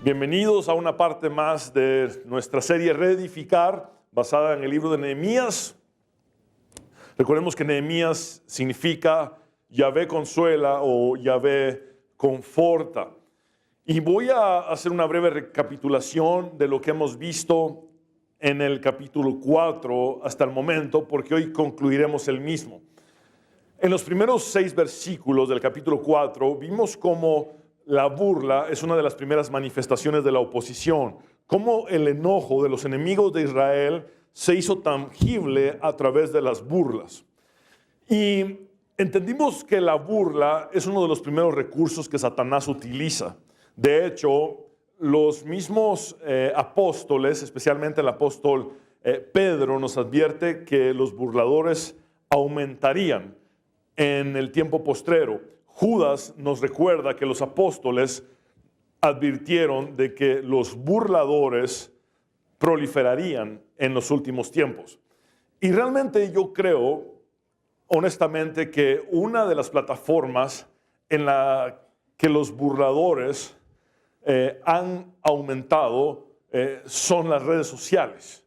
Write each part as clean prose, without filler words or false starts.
Bienvenidos a una parte más de nuestra serie Reedificar, basada en el libro de Nehemías. Recordemos que Nehemías significa Yahvé consuela o Yahvé conforta. Y voy a hacer una breve recapitulación de lo que hemos visto en el capítulo 4 hasta el momento, porque hoy concluiremos el mismo. En los primeros 6 versículos del capítulo 4 vimos cómo la burla es una de las primeras manifestaciones de la oposición, cómo el enojo de los enemigos de Israel se hizo tangible a través de las burlas. Y entendimos que la burla es uno de los primeros recursos que Satanás utiliza. De hecho, los mismos apóstoles, especialmente el apóstol Pedro, nos advierte que los burladores aumentarían en el tiempo postrero. Judas nos recuerda que los apóstoles advirtieron de que los burladores proliferarían en los últimos tiempos. Y realmente yo creo, honestamente, que una de las plataformas en la que los burladores han aumentado son las redes sociales.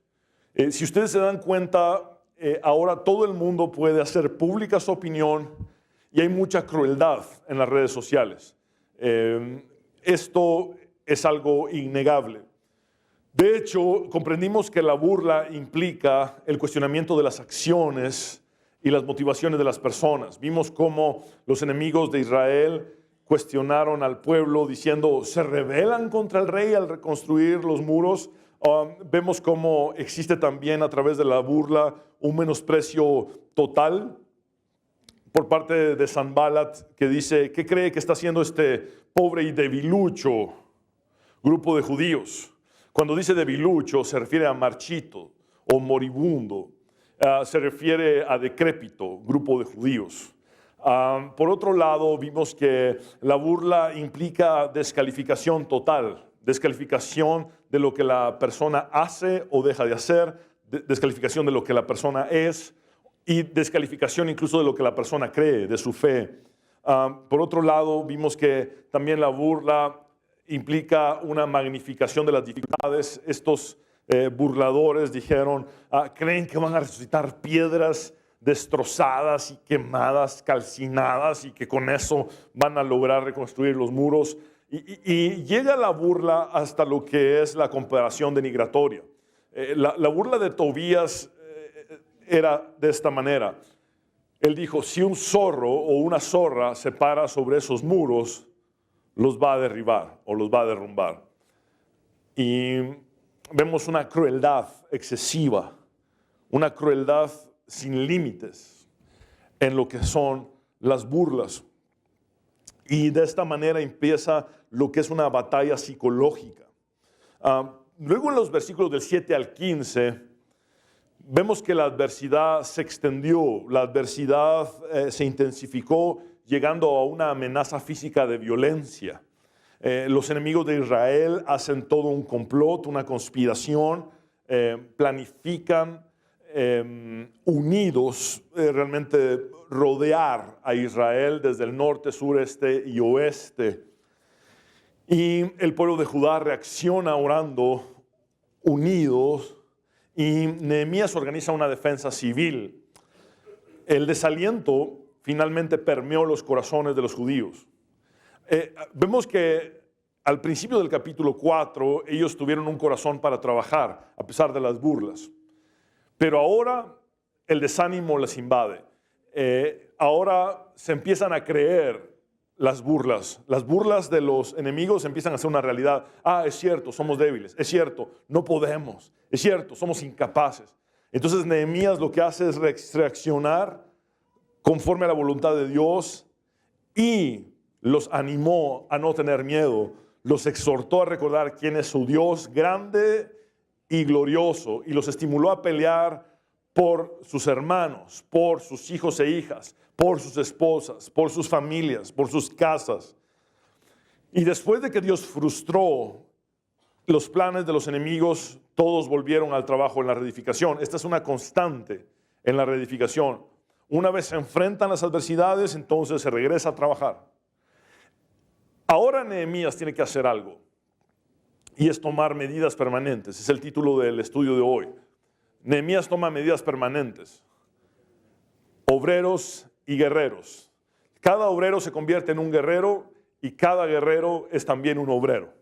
Si ustedes se dan cuenta, ahora todo el mundo puede hacer pública su opinión y hay mucha crueldad en las redes sociales. Esto es algo innegable. De hecho, comprendimos que la burla implica el cuestionamiento de las acciones y las motivaciones de las personas. Vimos cómo los enemigos de Israel cuestionaron al pueblo diciendo, ¿se rebelan contra el rey al reconstruir los muros? Vemos cómo existe también a través de la burla un menosprecio total por parte de Sanballat, que dice, ¿qué cree que está haciendo este pobre y debilucho grupo de judíos? Cuando dice debilucho se refiere a marchito o moribundo, se refiere a decrépito grupo de judíos. Por otro lado, vimos que la burla implica descalificación total, descalificación de lo que la persona hace o deja de hacer, descalificación de lo que la persona es, y descalificación incluso de lo que la persona cree, de su fe. Por otro lado, vimos que también la burla implica una magnificación de las dificultades. Estos burladores dijeron, creen que van a resucitar piedras destrozadas y quemadas, calcinadas, y que con eso van a lograr reconstruir los muros. Y llega la burla hasta lo que es la comparación denigratoria. La burla de Tobías era de esta manera. Él dijo, si un zorro o una zorra se para sobre esos muros, los va a derribar o los va a derrumbar. Y vemos una crueldad excesiva, una crueldad sin límites en lo que son las burlas. Y de esta manera empieza lo que es una batalla psicológica. Luego en los versículos del 7 al 15, vemos que la adversidad se extendió, la adversidad se intensificó, llegando a una amenaza física de violencia. Los enemigos de Israel hacen todo un complot, una conspiración, planifican unidos realmente rodear a Israel desde el norte, sureste y oeste. Y el pueblo de Judá reacciona orando unidos. Y Nehemías organiza una defensa civil. El desaliento finalmente permeó los corazones de los judíos. Vemos que al principio del capítulo 4 ellos tuvieron un corazón para trabajar a pesar de las burlas. Pero ahora el desánimo les invade. Ahora se empiezan a creer las burlas. Las burlas de los enemigos empiezan a ser una realidad. Es cierto, somos débiles. Es cierto, no podemos. Es cierto, somos incapaces. Entonces Nehemías lo que hace es reaccionar conforme a la voluntad de Dios y los animó a no tener miedo. Los exhortó a recordar quién es su Dios grande y glorioso y los estimuló a pelear por sus hermanos, por sus hijos e hijas, por sus esposas, por sus familias, por sus casas. Y después de que Dios frustró los planes de los enemigos, todos volvieron al trabajo en la reedificación. Esta es una constante en la reedificación. Una vez se enfrentan las adversidades, entonces se regresa a trabajar. Ahora Nehemías tiene que hacer algo. y es tomar medidas permanentes. Es el título del estudio de hoy. Nehemías toma medidas permanentes. Obreros y guerreros. Cada obrero se convierte en un guerrero y cada guerrero es también un obrero.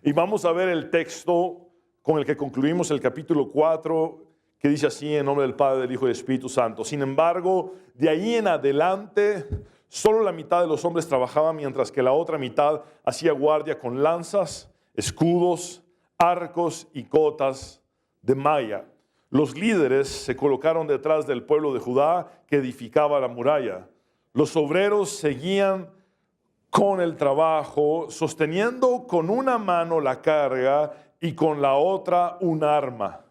Y vamos a ver el texto con el que concluimos el capítulo 4, que dice así: en nombre del Padre, del Hijo y del Espíritu Santo. Sin embargo, de ahí en adelante, solo la mitad de los hombres trabajaba, mientras que la otra mitad hacía guardia con lanzas, escudos, arcos y cotas de malla. Los líderes se colocaron detrás del pueblo de Judá que edificaba la muralla. Los obreros seguían con el trabajo, sosteniendo con una mano la carga y con la otra un arma.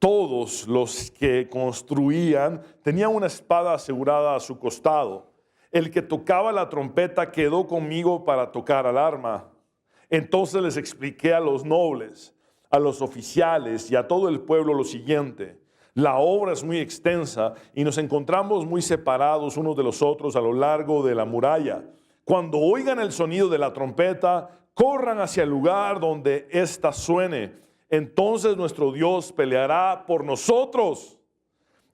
Todos los que construían tenían una espada asegurada a su costado. El que tocaba la trompeta quedó conmigo para tocar al arma. Entonces les expliqué a los nobles, a los oficiales y a todo el pueblo lo siguiente: la obra es muy extensa y nos encontramos muy separados unos de los otros a lo largo de la muralla. Cuando oigan el sonido de la trompeta, corran hacia el lugar donde ésta suene. Entonces nuestro Dios peleará por nosotros.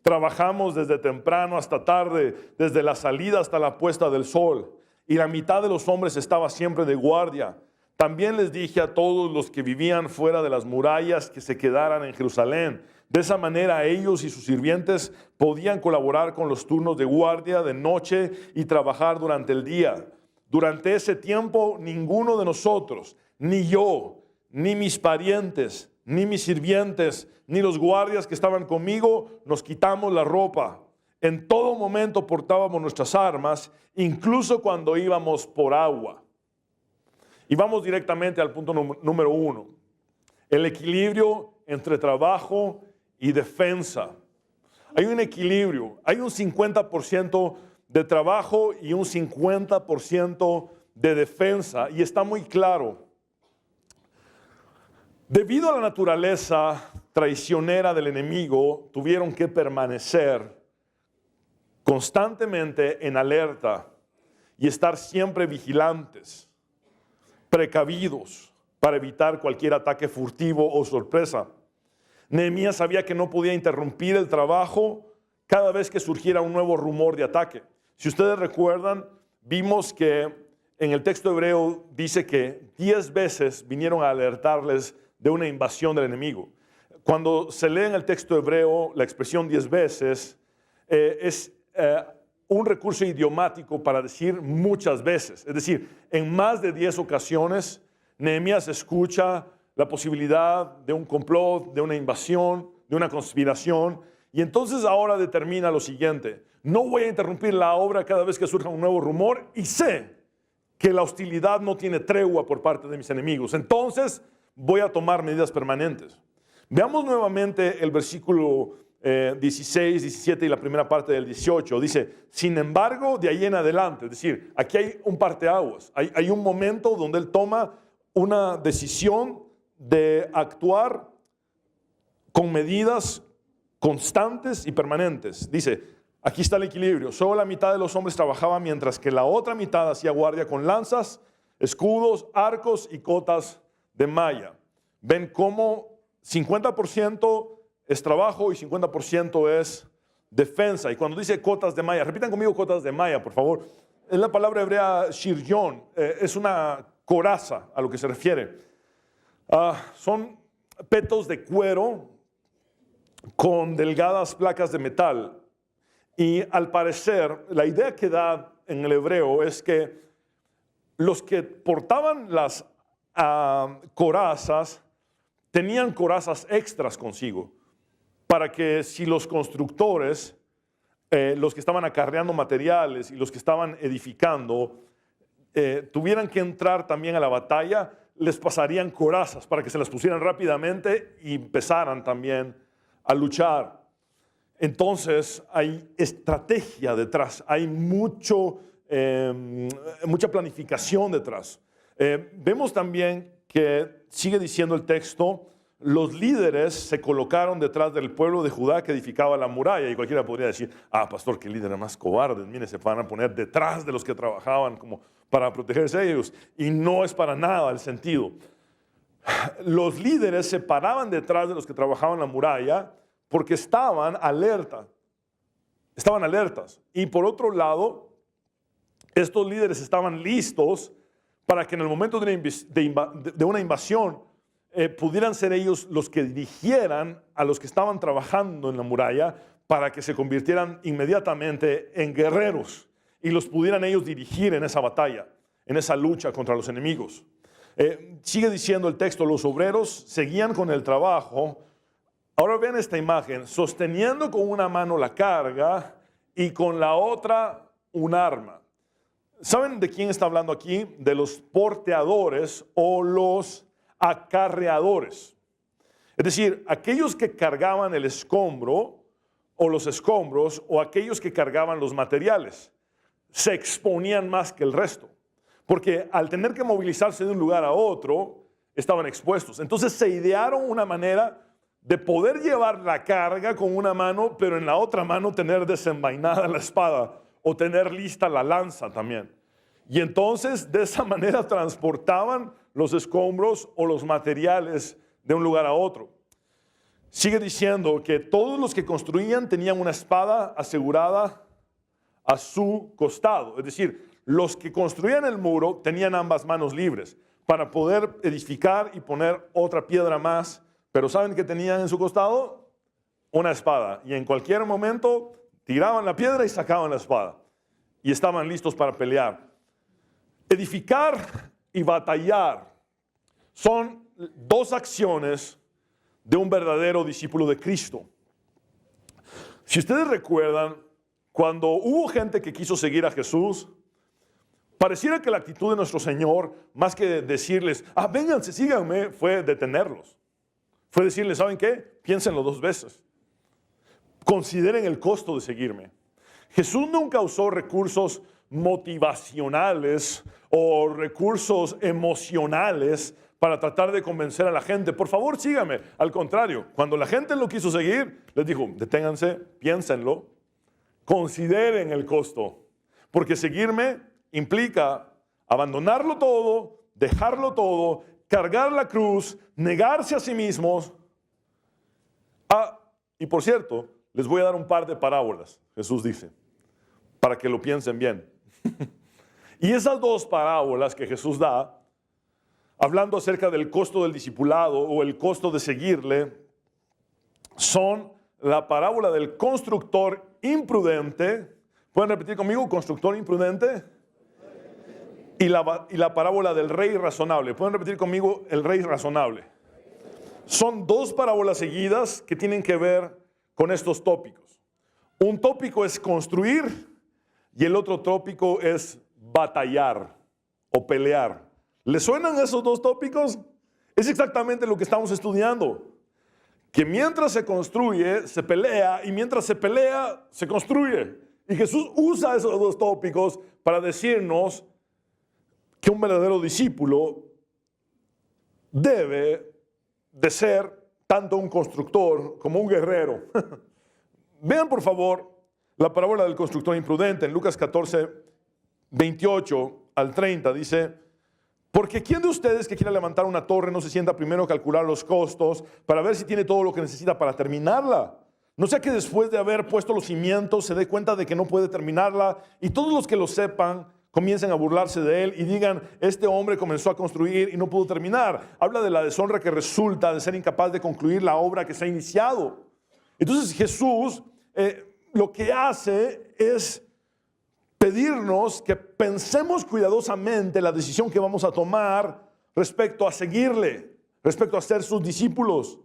Trabajamos desde temprano hasta tarde, desde la salida hasta la puesta del sol, y la mitad de los hombres estaba siempre de guardia. También les dije a todos los que vivían fuera de las murallas que se quedaran en Jerusalén. De esa manera ellos y sus sirvientes podían colaborar con los turnos de guardia de noche y trabajar durante el día. Durante ese tiempo ninguno de nosotros, ni yo, ni mis parientes, ni mis sirvientes, ni los guardias que estaban conmigo, nos quitamos la ropa. En todo momento portábamos nuestras armas, incluso cuando íbamos por agua. Y vamos directamente al punto número 1. El equilibrio entre trabajo y defensa. Hay un equilibrio, hay un 50% de trabajo y un 50% de defensa, y está muy claro. Debido a la naturaleza traicionera del enemigo, tuvieron que permanecer constantemente en alerta y estar siempre vigilantes, precavidos, para evitar cualquier ataque furtivo o sorpresa. Nehemías sabía que no podía interrumpir el trabajo cada vez que surgiera un nuevo rumor de ataque. Si ustedes recuerdan, vimos que en el texto hebreo dice que 10 veces vinieron a alertarles de una invasión del enemigo. Cuando se lee en el texto hebreo la expresión 10 veces, es un recurso idiomático para decir muchas veces. Es decir, en más de 10 ocasiones, Nehemías escucha la posibilidad de un complot, de una invasión, de una conspiración, y entonces ahora determina lo siguiente: no voy a interrumpir la obra cada vez que surja un nuevo rumor, y sé que la hostilidad no tiene tregua por parte de mis enemigos. Entonces voy a tomar medidas permanentes. Veamos nuevamente el versículo 16, 17 y la primera parte del 18. Dice: sin embargo, de ahí en adelante, es decir, aquí hay un parteaguas, hay un momento donde él toma una decisión de actuar con medidas constantes y permanentes. Dice, aquí está el equilibrio: solo la mitad de los hombres trabajaba, mientras que la otra mitad hacía guardia con lanzas, escudos, arcos y cotas de malla. Ven cómo 50% es trabajo y 50% es defensa. Y cuando dice cotas de malla, repitan conmigo cotas de malla, por favor. Es la palabra hebrea shiryon, es una coraza a lo que se refiere. Son petos de cuero con delgadas placas de metal. Y al parecer, la idea que da en el hebreo es que los que portaban las corazas tenían corazas extras consigo, para que si los constructores, los que estaban acarreando materiales y los que estaban edificando, tuvieran que entrar también a la batalla, les pasarían corazas para que se las pusieran rápidamente y empezaran también a luchar. Entonces hay estrategia detrás, hay mucha planificación detrás. Vemos también que sigue diciendo el texto: los líderes se colocaron detrás del pueblo de Judá que edificaba la muralla. Y cualquiera podría decir: pastor, qué líderes más cobardes, mire, se van a poner detrás de los que trabajaban como para protegerse a ellos. Y no es para nada el sentido. los líderes se paraban detrás de los que trabajaban en la muralla porque estaban alertas. Y por otro lado, estos líderes estaban listos para que en el momento de una invasión pudieran ser ellos los que dirigieran a los que estaban trabajando en la muralla para que se convirtieran inmediatamente en guerreros y los pudieran ellos dirigir en esa batalla, en esa lucha contra los enemigos. Sigue diciendo el texto, los obreros seguían con el trabajo. Ahora vean esta imagen, sosteniendo con una mano la carga y con la otra un arma. ¿Saben de quién está hablando aquí? De los porteadores o los acarreadores. Es decir, aquellos que cargaban el escombro o los escombros o aquellos que cargaban los materiales se exponían más que el resto. Porque al tener que movilizarse de un lugar a otro, estaban expuestos. Entonces se idearon una manera de poder llevar la carga con una mano, pero en la otra mano tener desenvainada la espada o tener lista la lanza también. Y entonces de esa manera transportaban los escombros o los materiales de un lugar a otro. Sigue diciendo que todos los que construían tenían una espada asegurada a su costado. Es decir, los que construían el muro tenían ambas manos libres para poder edificar y poner otra piedra más. Pero ¿saben qué tenían en su costado? Una espada. Y en cualquier momento tiraban la piedra y sacaban la espada. Y estaban listos para pelear. Edificar y batallar son dos acciones de un verdadero discípulo de Cristo. Si ustedes recuerdan, cuando hubo gente que quiso seguir a Jesús, pareciera que la actitud de nuestro Señor, más que decirles, vénganse, síganme, fue detenerlos. Fue decirles, ¿saben qué? Piénsenlo dos veces. Consideren el costo de seguirme. Jesús nunca usó recursos motivacionales o recursos emocionales para tratar de convencer a la gente. Por favor, síganme. Al contrario, cuando la gente lo quiso seguir, les dijo, deténganse, piénsenlo, consideren el costo. Porque seguirme implica abandonarlo todo, dejarlo todo, cargar la cruz, negarse a sí mismos. Y por cierto, les voy a dar un par de parábolas, Jesús dice, para que lo piensen bien. Y esas dos parábolas que Jesús da, hablando acerca del costo del discipulado o el costo de seguirle, son la parábola del constructor imprudente. ¿Pueden repetir conmigo? Constructor imprudente. Y la parábola del rey razonable. ¿Pueden repetir conmigo? El rey razonable. Son dos parábolas seguidas que tienen que ver con estos tópicos. Un tópico es construir y el otro tópico es batallar o pelear. ¿Les suenan esos dos tópicos? Es exactamente lo que estamos estudiando. Que mientras se construye, se pelea, y mientras se pelea, se construye. Y Jesús usa esos dos tópicos para decirnos que un verdadero discípulo debe de ser tanto un constructor como un guerrero. Vean por favor la parábola del constructor imprudente en Lucas 14, 28 al 30. Dice, porque ¿quién de ustedes que quiera levantar una torre no se sienta primero a calcular los costos para ver si tiene todo lo que necesita para terminarla? No sea que después de haber puesto los cimientos se dé cuenta de que no puede terminarla y todos los que lo sepan comiencen a burlarse de él y digan, este hombre comenzó a construir y no pudo terminar. Habla de la deshonra que resulta de ser incapaz de concluir la obra que se ha iniciado. Entonces Jesús lo que hace es pedirnos que pensemos cuidadosamente la decisión que vamos a tomar respecto a seguirle, respecto a ser sus discípulos,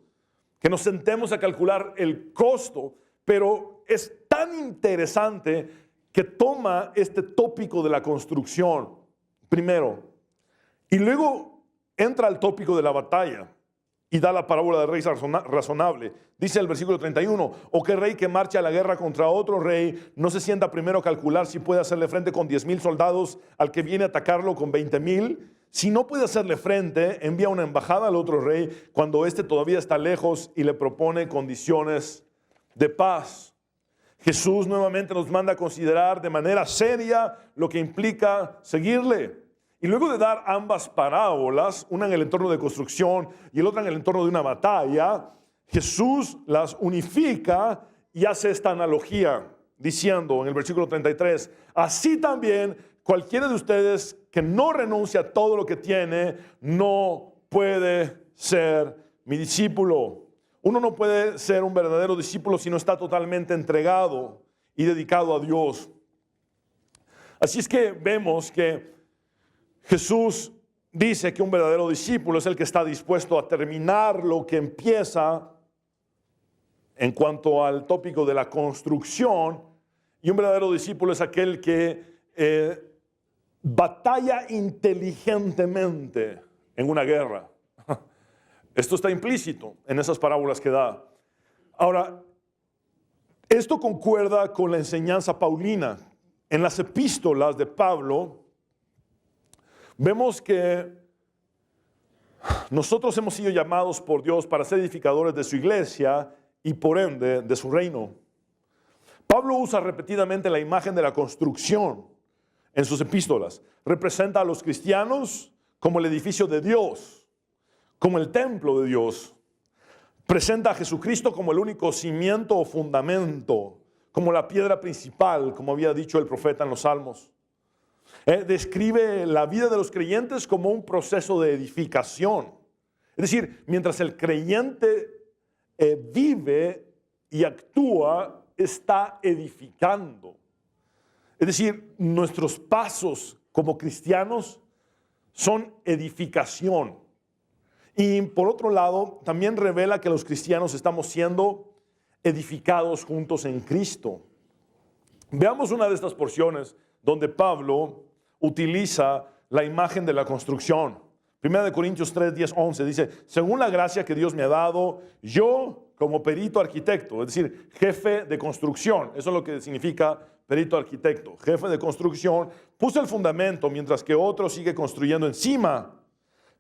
que nos sentemos a calcular el costo, pero es tan interesante que toma este tópico de la construcción primero y luego entra al tópico de la batalla y da la parábola del rey razonable. Dice el versículo 31, o qué rey que marcha a la guerra contra otro rey no se sienta primero a calcular si puede hacerle frente con 10,000 soldados al que viene a atacarlo con 20,000. Si no puede hacerle frente, envía una embajada al otro rey cuando éste todavía está lejos y le propone condiciones de paz. Jesús nuevamente nos manda a considerar de manera seria lo que implica seguirle. Y luego de dar ambas parábolas, una en el entorno de construcción y el otra en el entorno de una batalla, Jesús las unifica y hace esta analogía, diciendo en el versículo 33, así también cualquiera de ustedes que no renuncia a todo lo que tiene, no puede ser mi discípulo. Uno no puede ser un verdadero discípulo si no está totalmente entregado y dedicado a Dios. Así es que vemos que Jesús dice que un verdadero discípulo es el que está dispuesto a terminar lo que empieza en cuanto al tópico de la construcción, y un verdadero discípulo es aquel que batalla inteligentemente en una guerra. Esto está implícito en esas parábolas que da. Ahora, esto concuerda con la enseñanza paulina. En las epístolas de Pablo, vemos que nosotros hemos sido llamados por Dios para ser edificadores de su iglesia y por ende de su reino. Pablo usa repetidamente la imagen de la construcción en sus epístolas. Representa a los cristianos como el edificio de Dios, como el templo de Dios. Presenta a Jesucristo como el único cimiento o fundamento, como la piedra principal, como había dicho el profeta en los Salmos. Describe la vida de los creyentes como un proceso de edificación. Es decir, mientras el creyente vive y actúa, está edificando. Es decir, nuestros pasos como cristianos son edificación. Y por otro lado, también revela que los cristianos estamos siendo edificados juntos en Cristo. Veamos una de estas porciones donde Pablo utiliza la imagen de la construcción. 1 Corintios 3, 10, 11 dice, según la gracia que Dios me ha dado, yo como perito arquitecto, es decir, jefe de construcción, eso es lo que significa perito arquitecto, jefe de construcción, puse el fundamento mientras que otro sigue construyendo encima,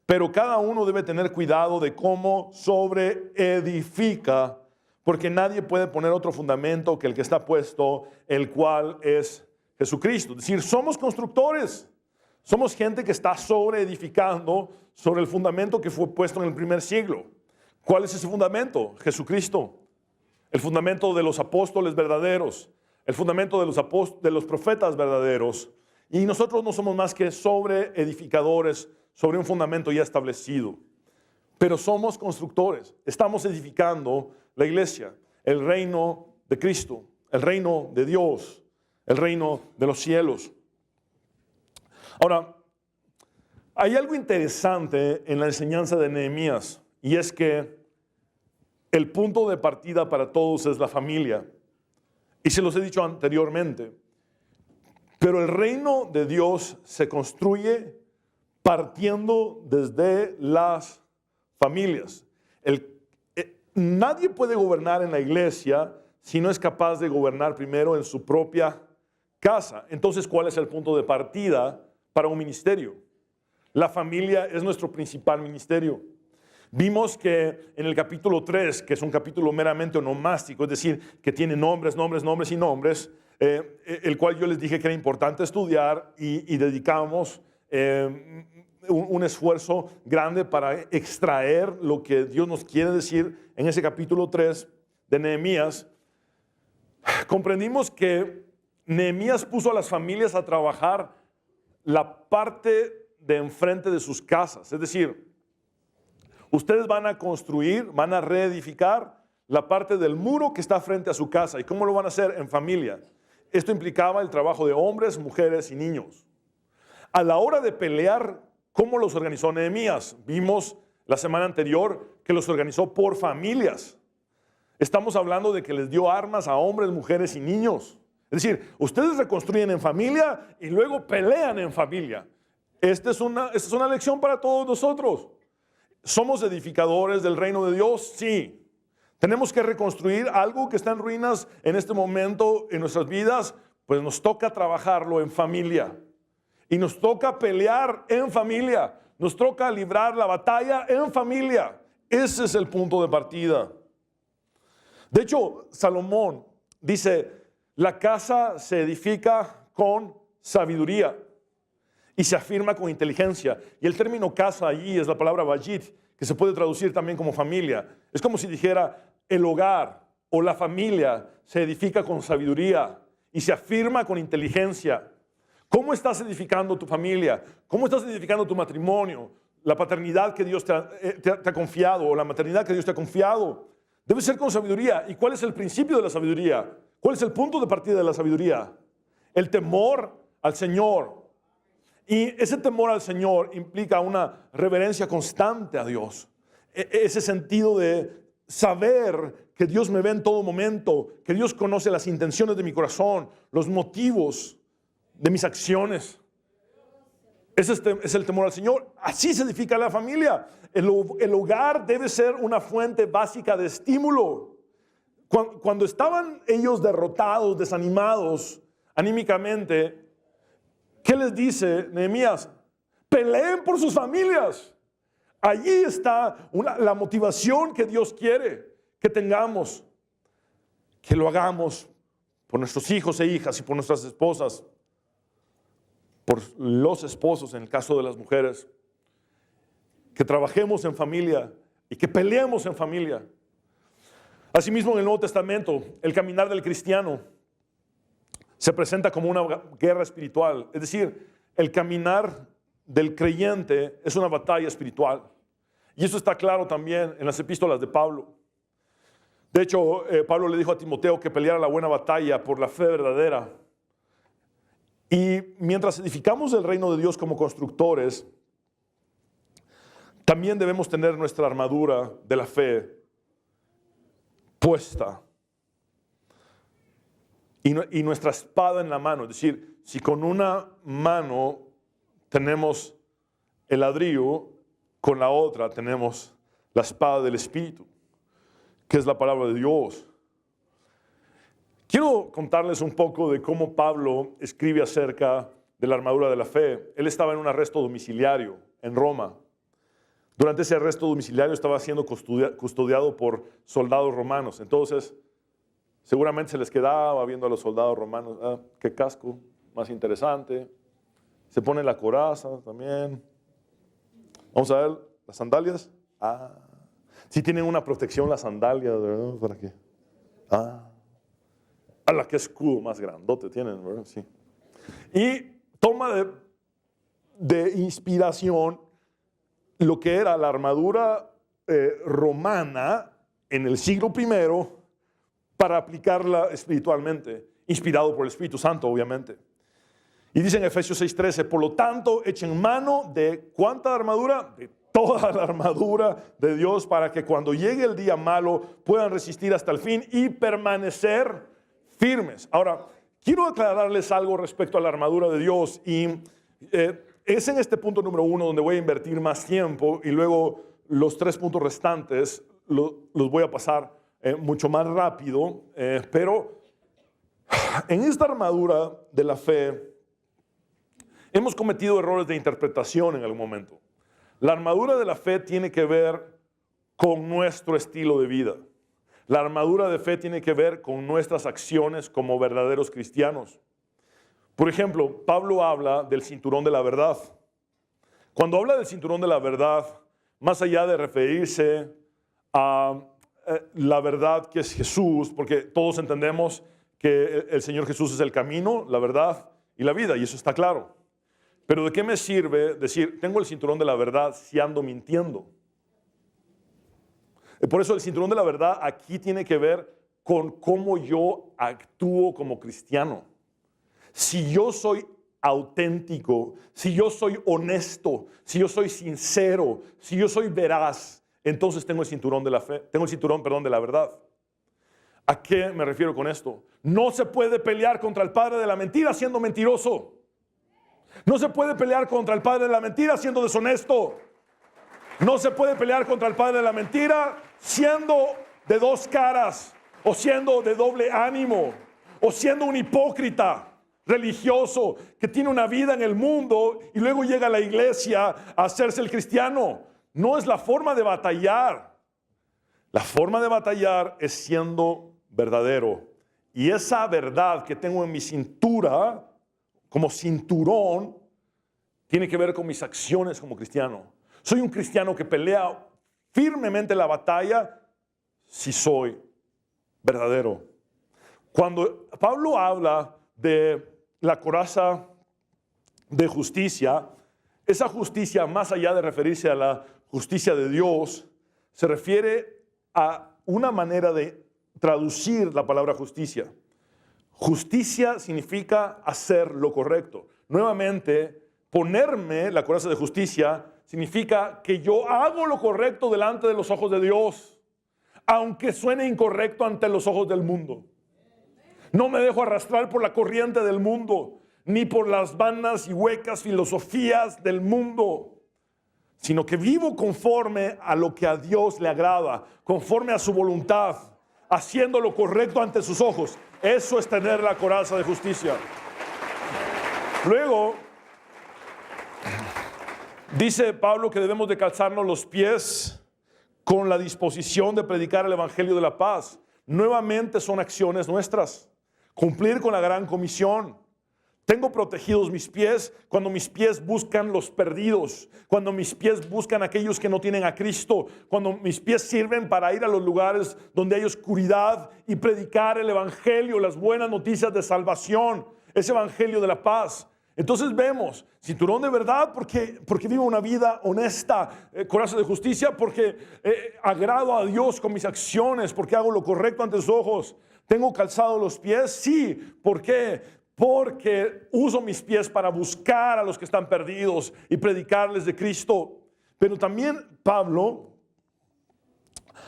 pero cada uno debe tener cuidado de cómo sobreedifica, porque nadie puede poner otro fundamento que el que está puesto, el cual es Jesucristo. Es decir, somos constructores. Somos gente que está sobreedificando sobre el fundamento que fue puesto en el primer siglo. ¿Cuál es ese fundamento? Jesucristo. El fundamento de los apóstoles verdaderos. El fundamento de los profetas verdaderos. Y nosotros no somos más que sobreedificadores sobre un fundamento ya establecido. Pero somos constructores. Estamos edificando la iglesia, el reino de Cristo, el reino de Dios, el reino de los cielos. Ahora, hay algo interesante en la enseñanza de Nehemías, y es que el punto de partida para todos es la familia. Y se los he dicho anteriormente, pero el reino de Dios se construye partiendo desde las familias. Nadie puede gobernar en la iglesia si no es capaz de gobernar primero en su propia casa. Entonces, ¿cuál es el punto de partida para un ministerio? La familia es nuestro principal ministerio. Vimos que en el capítulo 3, que es un capítulo meramente onomástico, es decir, que tiene nombres y nombres, el cual yo les dije que era importante estudiar y dedicamos un esfuerzo grande para extraer lo que Dios nos quiere decir en ese capítulo 3 de Nehemías. Comprendimos que Nehemías puso a las familias a trabajar la parte de enfrente de sus casas. Es decir, ustedes van a construir, van a reedificar la parte del muro que está frente a su casa. ¿Y cómo lo van a hacer? En familia. Esto implicaba el trabajo de hombres, mujeres y niños. A la hora de pelear, ¿cómo los organizó Nehemías? Vimos la semana anterior que los organizó por familias. Estamos hablando de que les dio armas a hombres, mujeres y niños. Es decir, ustedes reconstruyen en familia y luego pelean en familia. Esta es una lección para todos nosotros. ¿Somos edificadores del reino de Dios? Sí. ¿Tenemos que reconstruir algo que está en ruinas en este momento en nuestras vidas? Pues nos toca trabajarlo en familia. Y nos toca pelear en familia. Nos toca librar la batalla en familia. Ese es el punto de partida. De hecho, Salomón dice, la casa se edifica con sabiduría. y se afirma con inteligencia. Y el término casa allí es la palabra bayit, que se puede traducir también como familia. Es como si dijera el hogar o la familia se edifica con sabiduría y se afirma con inteligencia. ¿Cómo estás edificando tu familia? ¿Cómo estás edificando tu matrimonio? La paternidad que Dios te ha confiado o la maternidad que Dios te ha confiado. Debe ser con sabiduría. ¿Y cuál es el principio de la sabiduría? ¿Cuál es el punto de partida de la sabiduría? El temor al Señor. Y ese temor al Señor implica una reverencia constante a Dios. Ese sentido de saber que Dios me ve en todo momento, que Dios conoce las intenciones de mi corazón, los motivos de mis acciones. Ese es el temor al Señor. Así se edifica la familia. El hogar debe ser una fuente básica de estímulo. Cuando estaban ellos derrotados, desanimados anímicamente, ¿qué les dice Nehemías? Peleen por sus familias. Allí está la motivación que Dios quiere que tengamos, que lo hagamos por nuestros hijos e hijas y por nuestras esposas, por los esposos en el caso de las mujeres, que trabajemos en familia y que peleemos en familia. Asimismo, en el Nuevo Testamento, el caminar del cristiano se presenta como una guerra espiritual. Es decir, el caminar del creyente es una batalla espiritual. Y eso está claro también en las epístolas de Pablo. De hecho, Pablo le dijo a Timoteo que peleara la buena batalla por la fe verdadera. Y mientras edificamos el reino de Dios como constructores, también debemos tener nuestra armadura de la fe puesta y nuestra espada en la mano. Es decir, si con una mano tenemos el ladrillo, con la otra tenemos la espada del Espíritu, que es la palabra de Dios. Quiero contarles un poco de cómo Pablo escribe acerca de la armadura de la fe. Él estaba en un arresto domiciliario en Roma. Durante ese arresto domiciliario estaba siendo custodiado por soldados romanos. Entonces, seguramente se les quedaba viendo a los soldados romanos. Ah, qué casco más interesante. Se pone la coraza también. Vamos a ver las sandalias. Ah, sí tienen una protección las sandalias, ¿verdad? ¿Para qué? Ah, la que escudo más grandote tienen, ¿verdad? Sí. Y toma de inspiración lo que era la armadura romana en el siglo I para aplicarla espiritualmente, inspirado por el Espíritu Santo, obviamente. Y dice en Efesios 6:13, por lo tanto, echen mano de ¿cuánta armadura? De toda la armadura de Dios para que cuando llegue el día malo puedan resistir hasta el fin y permanecer firmes. Ahora, quiero aclararles algo respecto a la armadura de Dios y es en este punto número 1 donde voy a invertir más tiempo y luego los 3 puntos restantes los voy a pasar mucho más rápido, pero en esta armadura de la fe hemos cometido errores de interpretación en algún momento. La armadura de la fe tiene que ver con nuestro estilo de vida. La armadura de fe tiene que ver con nuestras acciones como verdaderos cristianos. Por ejemplo, Pablo habla del cinturón de la verdad. Cuando habla del cinturón de la verdad, más allá de referirse a la verdad que es Jesús, porque todos entendemos que el Señor Jesús es el camino, la verdad y la vida, y eso está claro. Pero ¿de qué me sirve decir, tengo el cinturón de la verdad si ando mintiendo? Por eso el cinturón de la verdad aquí tiene que ver con cómo yo actúo como cristiano. Si yo soy auténtico, si yo soy honesto, si yo soy sincero, si yo soy veraz, entonces tengo el cinturón de la fe, tengo el cinturón, perdón, de la verdad. ¿A qué me refiero con esto? No se puede pelear contra el padre de la mentira siendo mentiroso. No se puede pelear contra el padre de la mentira siendo deshonesto. No se puede pelear contra el padre de la mentira siendo de dos caras, o siendo de doble ánimo, o siendo un hipócrita religioso que tiene una vida en el mundo y luego llega a la iglesia a hacerse el cristiano. No es la forma de batallar. La forma de batallar es siendo verdadero. Y esa verdad que tengo en mi cintura, como cinturón, tiene que ver con mis acciones como cristiano. Soy un cristiano que pelea firmemente la batalla si soy verdadero. Cuando Pablo habla de la coraza de justicia, esa justicia, más allá de referirse a la justicia de Dios, se refiere a una manera de traducir la palabra justicia. Justicia significa hacer lo correcto. Nuevamente, ponerme la coraza de justicia significa que yo hago lo correcto delante de los ojos de Dios, aunque suene incorrecto ante los ojos del mundo. No me dejo arrastrar por la corriente del mundo, ni por las vanas y huecas filosofías del mundo, sino que vivo conforme a lo que a Dios le agrada, conforme a su voluntad, haciendo lo correcto ante sus ojos. Eso es tener la coraza de justicia. Luego, dice Pablo que debemos de calzarnos los pies con la disposición de predicar el evangelio de la paz. Nuevamente son acciones nuestras. Cumplir con la gran comisión. Tengo protegidos mis pies cuando mis pies buscan los perdidos, cuando mis pies buscan a aquellos que no tienen a Cristo, cuando mis pies sirven para ir a los lugares donde hay oscuridad y predicar el evangelio, las buenas noticias de salvación, ese evangelio de la paz. Entonces vemos, cinturón de verdad porque vivo una vida honesta, coraza de justicia porque agrado a Dios con mis acciones, porque hago lo correcto ante sus ojos. ¿Tengo calzado los pies? Sí. ¿Por qué? Porque uso mis pies para buscar a los que están perdidos y predicarles de Cristo. Pero también Pablo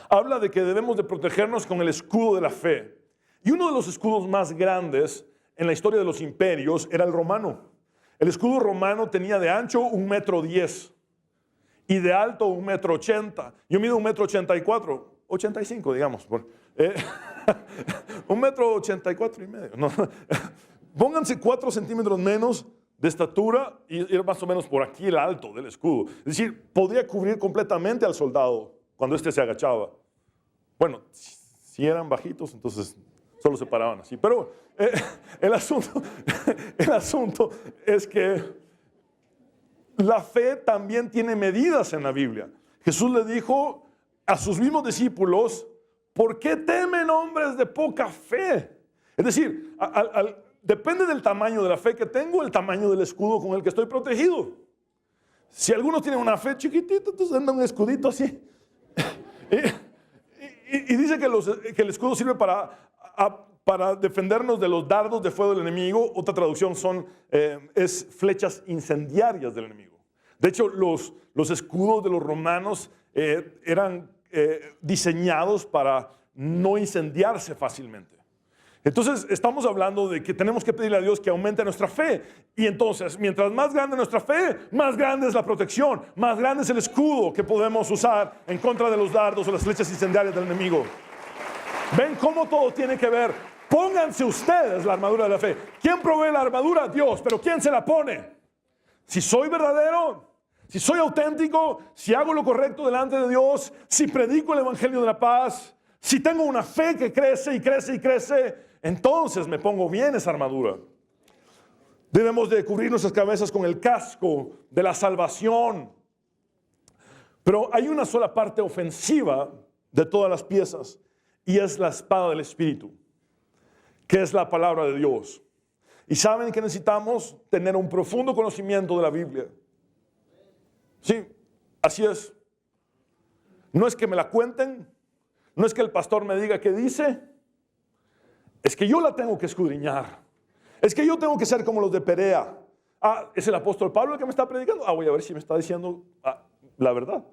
habla de que debemos de protegernos con el escudo de la fe. Y uno de los escudos más grandes en la historia de los imperios era el romano. El escudo romano tenía de ancho 1,10 m y de alto 1,80 m. Yo mido 1,84 m, 85 digamos. 1,84 m y medio. ¿No? Pónganse 4 centímetros menos de estatura y era más o menos por aquí el alto del escudo. Es decir, podría cubrir completamente al soldado cuando éste se agachaba. Bueno, si eran bajitos, entonces solo se paraban así. Pero el asunto es que la fe también tiene medidas en la Biblia. Jesús le dijo a sus mismos discípulos, ¿por qué temen hombres de poca fe? Es decir, depende del tamaño de la fe que tengo, el tamaño del escudo con el que estoy protegido. Si algunos tienen una fe chiquitita, entonces anda un escudito así. Y dice que el escudo sirve para defendernos de los dardos de fuego del enemigo. Otra traducción es flechas incendiarias del enemigo. De hecho, los escudos de los romanos eran diseñados para no incendiarse fácilmente. Entonces estamos hablando de que tenemos que pedirle a Dios que aumente nuestra fe. Y entonces, mientras más grande nuestra fe, más grande es la protección, más grande es el escudo que podemos usar en contra de los dardos o las flechas incendiarias del enemigo. ¿Ven cómo todo tiene que ver? Pónganse ustedes la armadura de la fe. ¿Quién provee la armadura? Dios. ¿Pero quién se la pone? Si soy verdadero, si soy auténtico, si hago lo correcto delante de Dios, si predico el evangelio de la paz, si tengo una fe que crece y crece y crece, entonces me pongo bien esa armadura. Debemos de cubrir nuestras cabezas con el casco de la salvación. Pero hay una sola parte ofensiva de todas las piezas y es la espada del Espíritu, que es la palabra de Dios. Y saben que necesitamos tener un profundo conocimiento de la Biblia. Sí, así es. No es que me la cuenten, no es que el pastor me diga qué dice, es que yo la tengo que escudriñar. Es que yo tengo que ser como los de Perea. Ah, ¿es el apóstol Pablo el que me está predicando? Ah, voy a ver si me está diciendo la verdad.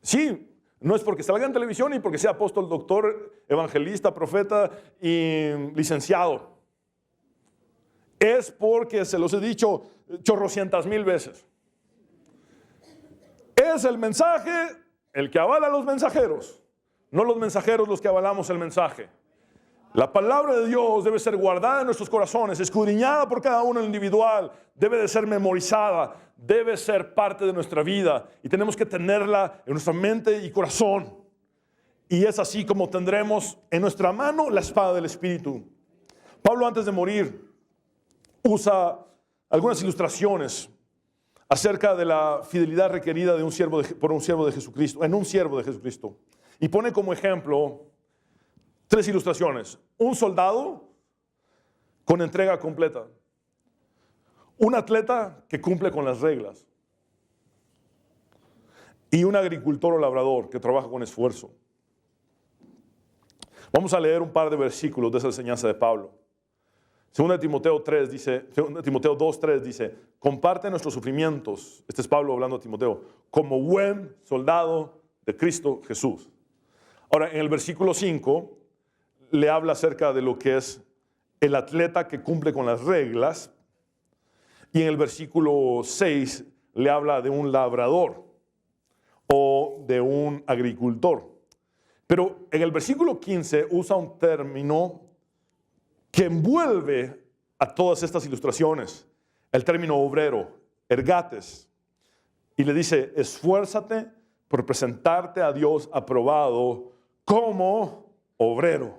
Sí, no es porque salga en televisión ni porque sea apóstol, doctor, evangelista, profeta y licenciado. Es porque se los he dicho chorrocientas mil veces. Es el mensaje el que avala a los mensajeros, no los mensajeros los que avalamos el mensaje. La palabra de Dios debe ser guardada en nuestros corazones, escudriñada por cada uno individual, debe de ser memorizada, debe ser parte de nuestra vida y tenemos que tenerla en nuestra mente y corazón. Y es así como tendremos en nuestra mano la espada del Espíritu. Pablo, antes de morir, usa algunas ilustraciones acerca de la fidelidad requerida de por un siervo de Jesucristo, en un siervo de Jesucristo. Y pone como ejemplo 3 ilustraciones. Un soldado con entrega completa. Un atleta que cumple con las reglas. Y un agricultor o labrador que trabaja con esfuerzo. Vamos a leer un par de versículos de esa enseñanza de Pablo. 2 Timoteo 2:3 dice, comparte nuestros sufrimientos, este es Pablo hablando a Timoteo, como buen soldado de Cristo Jesús. Ahora, en el versículo 5, le habla acerca de lo que es el atleta que cumple con las reglas, y en el versículo 6 le habla de un labrador o de un agricultor. Pero en el versículo 15 usa un término que envuelve a todas estas ilustraciones, el término obrero, ergates, y le dice, esfuérzate por presentarte a Dios aprobado como obrero,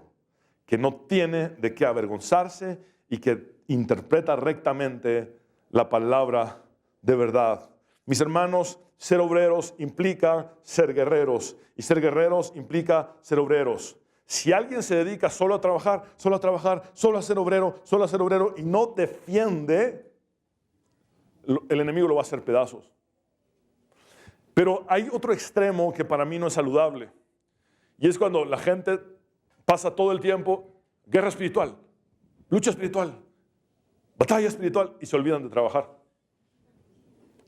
que no tiene de qué avergonzarse y que interpreta rectamente la palabra de verdad. Mis hermanos, ser obreros implica ser guerreros, y ser guerreros implica ser obreros. Si alguien se dedica solo a trabajar, solo a ser obrero y no defiende, el enemigo lo va a hacer pedazos. Pero hay otro extremo que para mí no es saludable. Y es cuando la gente pasa todo el tiempo, guerra espiritual, lucha espiritual, batalla espiritual, y se olvidan de trabajar.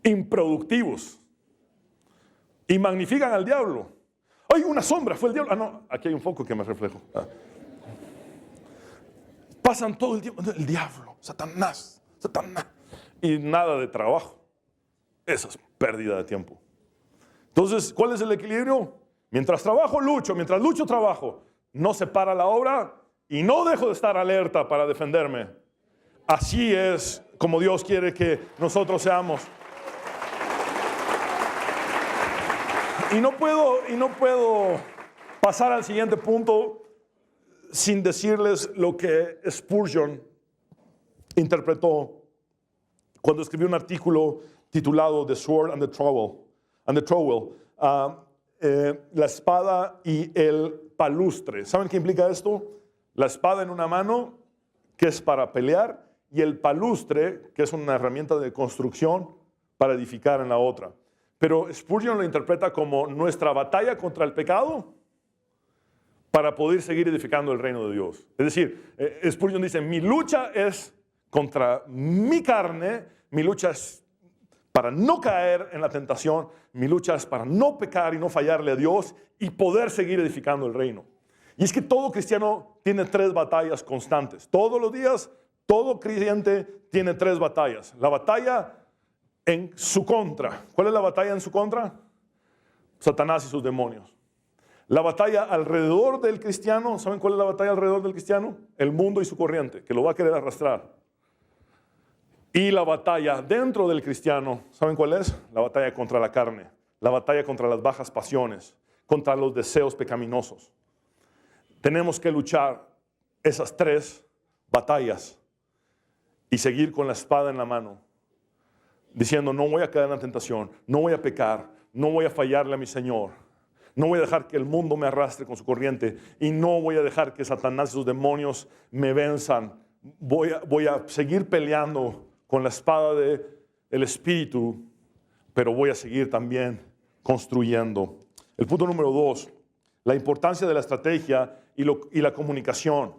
Improductivos. Y magnifican al diablo. ¡Ay, una sombra! Fue el diablo. Ah, no, aquí hay un foco que me reflejo. Pasan todo el tiempo. El diablo, Satanás. Y nada de trabajo. Esa es pérdida de tiempo. Entonces, ¿cuál es el equilibrio? Mientras trabajo, lucho. Mientras lucho, trabajo. No se para la obra y no dejo de estar alerta para defenderme. Así es como Dios quiere que nosotros seamos. Y no puedo pasar al siguiente punto sin decirles lo que Spurgeon interpretó cuando escribió un artículo titulado The Sword and the Trowel, la espada y el palustre. ¿Saben qué implica esto? La espada en una mano, que es para pelear, y el palustre, que es una herramienta de construcción para edificar en la otra. Pero Spurgeon lo interpreta como nuestra batalla contra el pecado para poder seguir edificando el reino de Dios. Es decir, Spurgeon dice, mi lucha es contra mi carne, mi lucha es para no caer en la tentación, mi lucha es para no pecar y no fallarle a Dios y poder seguir edificando el reino. Y es que todo cristiano tiene 3 batallas constantes. Todos los días, todo creyente tiene 3 batallas. La batalla en su contra. ¿Cuál es la batalla en su contra? Satanás y sus demonios. La batalla alrededor del cristiano, ¿saben cuál es la batalla alrededor del cristiano? El mundo y su corriente, que lo va a querer arrastrar. Y la batalla dentro del cristiano, ¿saben cuál es? La batalla contra la carne, la batalla contra las bajas pasiones, contra los deseos pecaminosos. Tenemos que luchar esas 3 batallas y seguir con la espada en la mano, diciendo, no voy a caer en la tentación, no voy a pecar, no voy a fallarle a mi Señor, no voy a dejar que el mundo me arrastre con su corriente y no voy a dejar que Satanás y sus demonios me venzan. Voy a seguir peleando con la espada del Espíritu, pero voy a seguir también construyendo. El punto número 2, la importancia de la estrategia y la comunicación.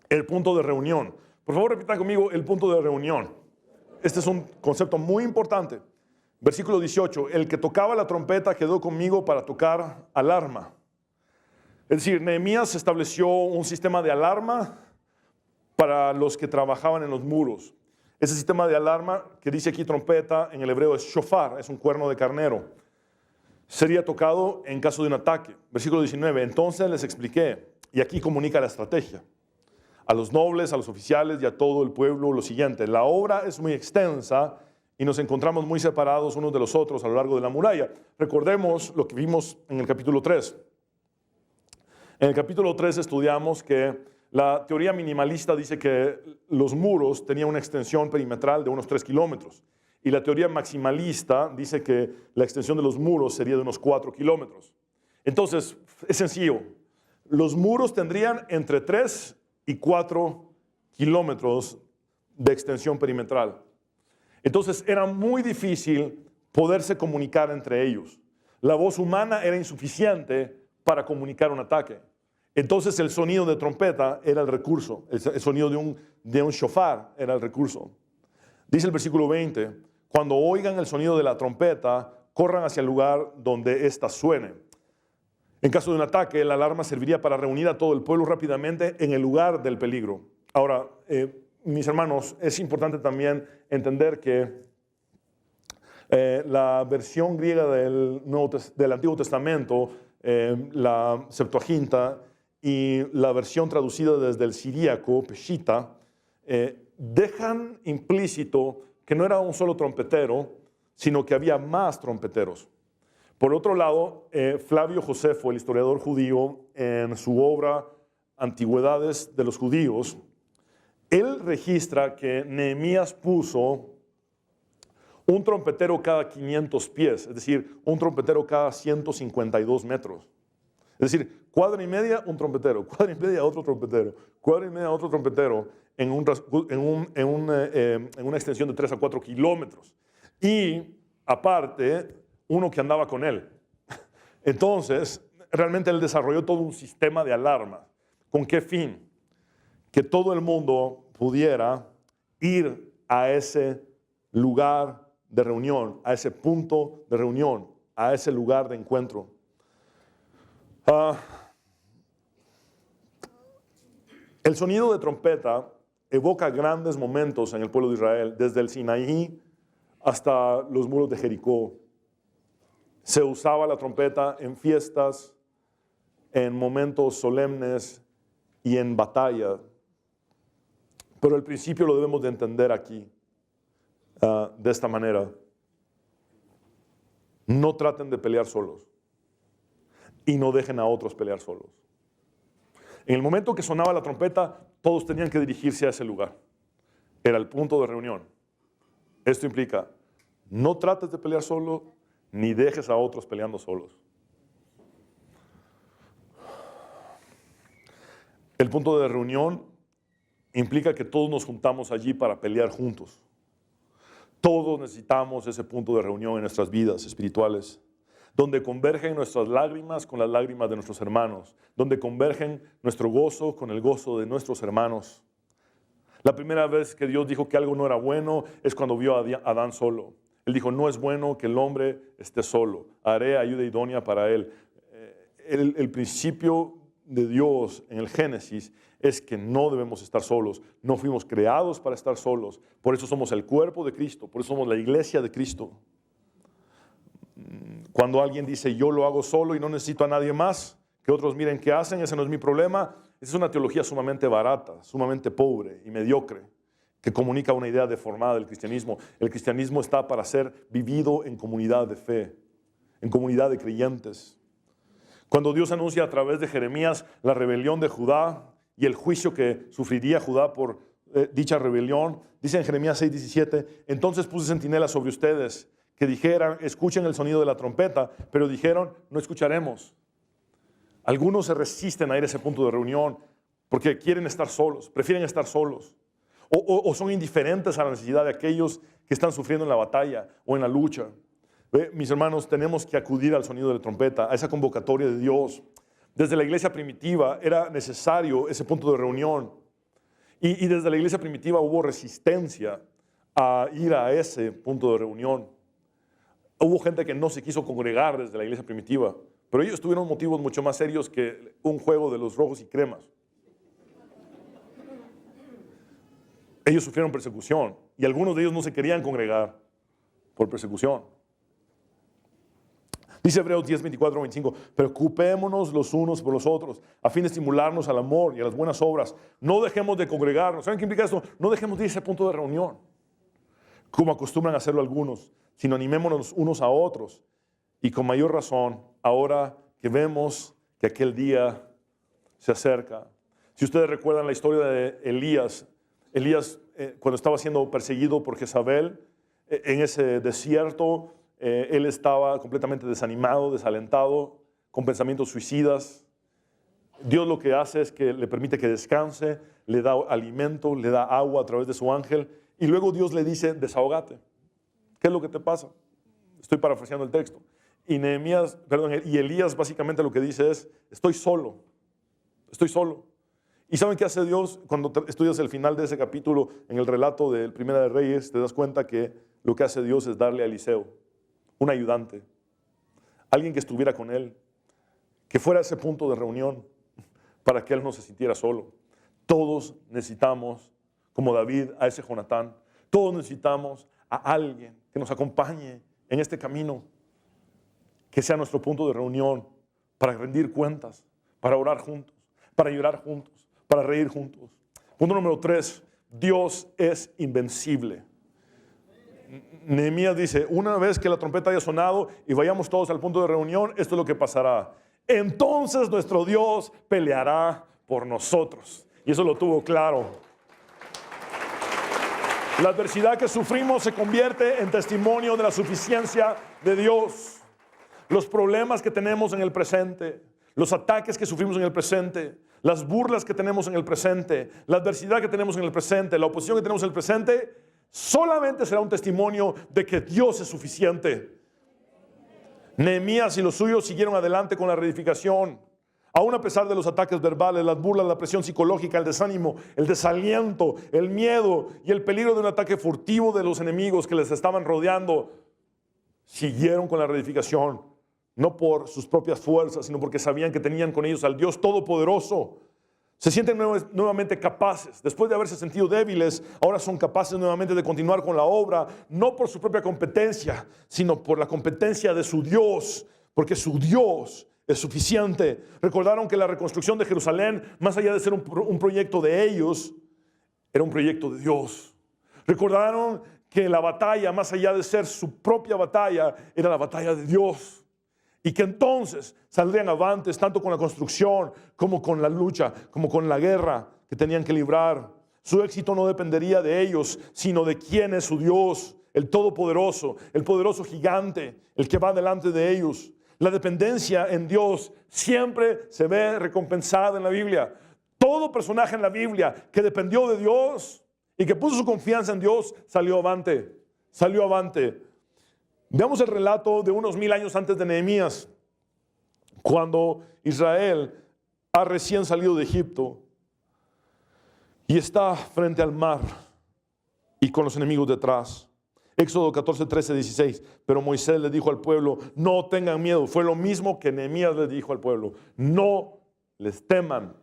El punto de reunión. Por favor, repitan conmigo el punto de reunión. Este es un concepto muy importante. Versículo 18, el que tocaba la trompeta quedó conmigo para tocar alarma. Es decir, Nehemías estableció un sistema de alarma para los que trabajaban en los muros. Ese sistema de alarma que dice aquí trompeta, en el hebreo es shofar, es un cuerno de carnero. Sería tocado en caso de un ataque. Versículo 19, entonces les expliqué, y aquí comunica la estrategia, a los nobles, a los oficiales y a todo el pueblo lo siguiente. La obra es muy extensa y nos encontramos muy separados unos de los otros a lo largo de la muralla. Recordemos lo que vimos en el capítulo 3. En el capítulo 3 estudiamos que la teoría minimalista dice que los muros tenían una extensión perimetral de unos 3 kilómetros Y la teoría maximalista dice que la extensión de los muros sería de unos 4 kilómetros. Entonces, es sencillo. Los muros tendrían entre 3 y 4 kilómetros de extensión perimetral. Entonces, era muy difícil poderse comunicar entre ellos. La voz humana era insuficiente para comunicar un ataque. Entonces, el sonido de trompeta era el recurso. El sonido de un shofar era el recurso. Dice el versículo 20, cuando oigan el sonido de la trompeta, corran hacia el lugar donde ésta suene. En caso de un ataque, la alarma serviría para reunir a todo el pueblo rápidamente en el lugar del peligro. Ahora, mis hermanos, es importante también entender que la versión griega del Antiguo Testamento, la Septuaginta, y la versión traducida desde el siríaco, Peshita, dejan implícito que no era un solo trompetero, sino que había más trompeteros. Por otro lado, Flavio Josefo, el historiador judío, en su obra Antigüedades de los Judíos, él registra que Nehemías puso un trompetero cada 500 pies, es decir, un trompetero cada 152 metros. Es decir, cuadra y media un trompetero, cuadra y media otro trompetero, cuadra y media otro trompetero en una extensión de 3 a 4 kilómetros. Y aparte, uno que andaba con él. Entonces, realmente él desarrolló todo un sistema de alarma. ¿Con qué fin? Que todo el mundo pudiera ir a ese lugar de reunión, a ese punto de reunión, a ese lugar de encuentro. El sonido de trompeta evoca grandes momentos en el pueblo de Israel, desde el Sinaí hasta los muros de Jericó. Se usaba la trompeta en fiestas, en momentos solemnes y en batalla. Pero el principio lo debemos de entender aquí, de esta manera. No traten de pelear solos y no dejen a otros pelear solos. En el momento que sonaba la trompeta, todos tenían que dirigirse a ese lugar. Era el punto de reunión. Esto implica, no trates de pelear solo, ni dejes a otros peleando solos. El punto de reunión implica que todos nos juntamos allí para pelear juntos. Todos necesitamos ese punto de reunión en nuestras vidas espirituales, donde convergen nuestras lágrimas con las lágrimas de nuestros hermanos, donde convergen nuestro gozo con el gozo de nuestros hermanos. La primera vez que Dios dijo que algo no era bueno es cuando vio a Adán solo. Él dijo, no es bueno que el hombre esté solo, haré ayuda idónea para él. El principio de Dios en el Génesis es que no debemos estar solos, no fuimos creados para estar solos, por eso somos el cuerpo de Cristo, por eso somos la iglesia de Cristo. Cuando alguien dice yo lo hago solo y no necesito a nadie más, que otros miren qué hacen, ese no es mi problema, esa es una teología sumamente barata, sumamente pobre y mediocre, que comunica una idea deformada del cristianismo. El cristianismo está para ser vivido en comunidad de fe, en comunidad de creyentes. Cuando Dios anuncia a través de Jeremías la rebelión de Judá y el juicio que sufriría Judá por dicha rebelión, dice en Jeremías 6:17, entonces puse centinelas sobre ustedes, que dijeran, escuchen el sonido de la trompeta, pero dijeron, no escucharemos. Algunos se resisten a ir a ese punto de reunión porque quieren estar solos, prefieren estar solos, o son indiferentes a la necesidad de aquellos que están sufriendo en la batalla o en la lucha. Mis hermanos, tenemos que acudir al sonido de la trompeta, a esa convocatoria de Dios. Desde la iglesia primitiva era necesario ese punto de reunión. Y desde la iglesia primitiva hubo resistencia a ir a ese punto de reunión. Hubo gente que no se quiso congregar desde la iglesia primitiva, pero ellos tuvieron motivos mucho más serios que un juego de los rojos y cremas. Ellos sufrieron persecución y algunos de ellos no se querían congregar por persecución. Dice Hebreos 10, 24, 25, preocupémonos los unos por los otros, a fin de estimularnos al amor y a las buenas obras. No dejemos de congregarnos. ¿Saben qué implica esto? No dejemos de ir a ese punto de reunión, como acostumbran a hacerlo algunos, sino animémonos unos a otros. Y con mayor razón, ahora que vemos que aquel día se acerca. Si ustedes recuerdan la historia de Elías, cuando estaba siendo perseguido por Jezabel, en ese desierto. Él estaba completamente desanimado, desalentado, con pensamientos suicidas. Dios lo que hace es que le permite que descanse, le da alimento, le da agua a través de su ángel, y luego Dios le dice, desahógate. ¿Qué es lo que te pasa? Estoy parafraseando el texto. Y Elías básicamente lo que dice es, estoy solo. ¿Y saben qué hace Dios? Cuando estudias el final de ese capítulo en el relato del Primera de Reyes, te das cuenta que lo que hace Dios es darle a Eliseo un ayudante, alguien que estuviera con él, que fuera ese punto de reunión para que él no se sintiera solo. Todos necesitamos, como David, a ese Jonatán. Todos necesitamos a alguien que nos acompañe en este camino, que sea nuestro punto de reunión para rendir cuentas, para orar juntos, para llorar juntos, para reír juntos. Punto número 3, Dios es invencible. Nehemías dice, una vez que la trompeta haya sonado y vayamos todos al punto de reunión, esto es lo que pasará. Entonces nuestro Dios peleará por nosotros. Y eso lo tuvo claro. La adversidad que sufrimos se convierte en testimonio de la suficiencia de Dios. Los problemas que tenemos en el presente, los ataques que sufrimos en el presente, las burlas que tenemos en el presente, la adversidad que tenemos en el presente, la oposición que tenemos en el presente, solamente será un testimonio de que Dios es suficiente. Nehemías y los suyos siguieron adelante con la reedificación. Aún a pesar de los ataques verbales, las burlas, la presión psicológica, el desánimo, el desaliento, el miedo y el peligro de un ataque furtivo de los enemigos que les estaban rodeando, siguieron con la reedificación. No por sus propias fuerzas, sino porque sabían que tenían con ellos al Dios Todopoderoso. Se sienten nuevamente capaces. Después de haberse sentido débiles, ahora son capaces nuevamente de continuar con la obra, no por su propia competencia, sino por la competencia de su Dios, porque su Dios es suficiente. Recordaron que la reconstrucción de Jerusalén, más allá de ser un proyecto de ellos, era un proyecto de Dios. Recordaron que la batalla, más allá de ser su propia batalla, era la batalla de Dios. Y que entonces saldrían avantes tanto con la construcción como con la lucha, como con la guerra que tenían que librar. Su éxito no dependería de ellos, sino de quién es su Dios, el Todopoderoso, el poderoso gigante, el que va delante de ellos. La dependencia en Dios siempre se ve recompensada en la Biblia. Todo personaje en la Biblia que dependió de Dios y que puso su confianza en Dios salió avante, salió avante. Veamos el relato de unos 1000 años antes de Nehemías, cuando Israel ha recién salido de Egipto y está frente al mar y con los enemigos detrás. Éxodo 14, 13, 16. Pero Moisés le dijo al pueblo, no tengan miedo. Fue lo mismo que Nehemías le dijo al pueblo. No les teman.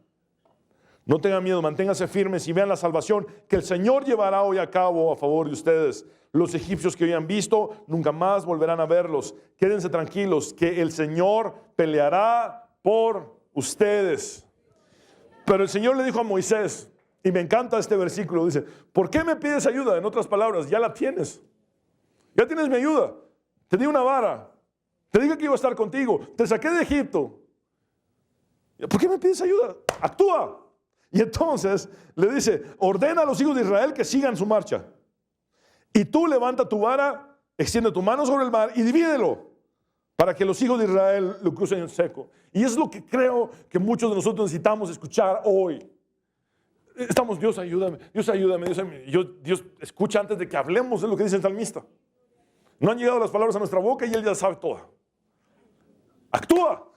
No tengan miedo, manténganse firmes y vean la salvación que el Señor llevará hoy a cabo a favor de ustedes. Los egipcios que hoy han visto, nunca más volverán a verlos. Quédense tranquilos, que el Señor peleará por ustedes. Pero el Señor le dijo a Moisés, y me encanta este versículo, dice, ¿por qué me pides ayuda? En otras palabras, ya la tienes. Ya tienes mi ayuda. Te di una vara. Te dije que iba a estar contigo. Te saqué de Egipto. ¿Por qué me pides ayuda? Actúa. Y entonces le dice, ordena a los hijos de Israel que sigan su marcha. Y tú levanta tu vara, extiende tu mano sobre el mar y divídelo para que los hijos de Israel lo crucen en seco. Y es lo que creo que muchos de nosotros necesitamos escuchar hoy. Estamos, Dios ayúdame, Dios ayúdame, Dios ayúdame. Dios escucha antes de que hablemos de lo que dice el salmista. No han llegado las palabras a nuestra boca y Él ya sabe toda. Actúa.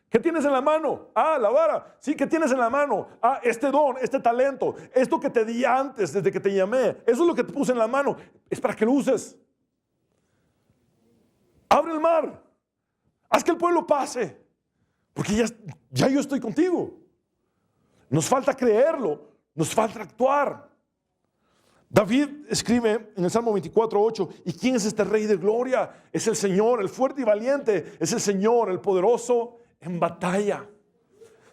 ¿Qué tienes en la mano? Ah, la vara. Sí, ¿qué tienes en la mano? Ah, este don, este talento, esto que te di antes, desde que te llamé. Eso es lo que te puse en la mano. Es para que lo uses. Abre el mar. Haz que el pueblo pase. Porque ya yo estoy contigo. Nos falta creerlo. Nos falta actuar. David escribe en el Salmo 24:8, ¿y quién es este Rey de gloria? Es el Señor, el fuerte y valiente. Es el Señor, el poderoso en batalla.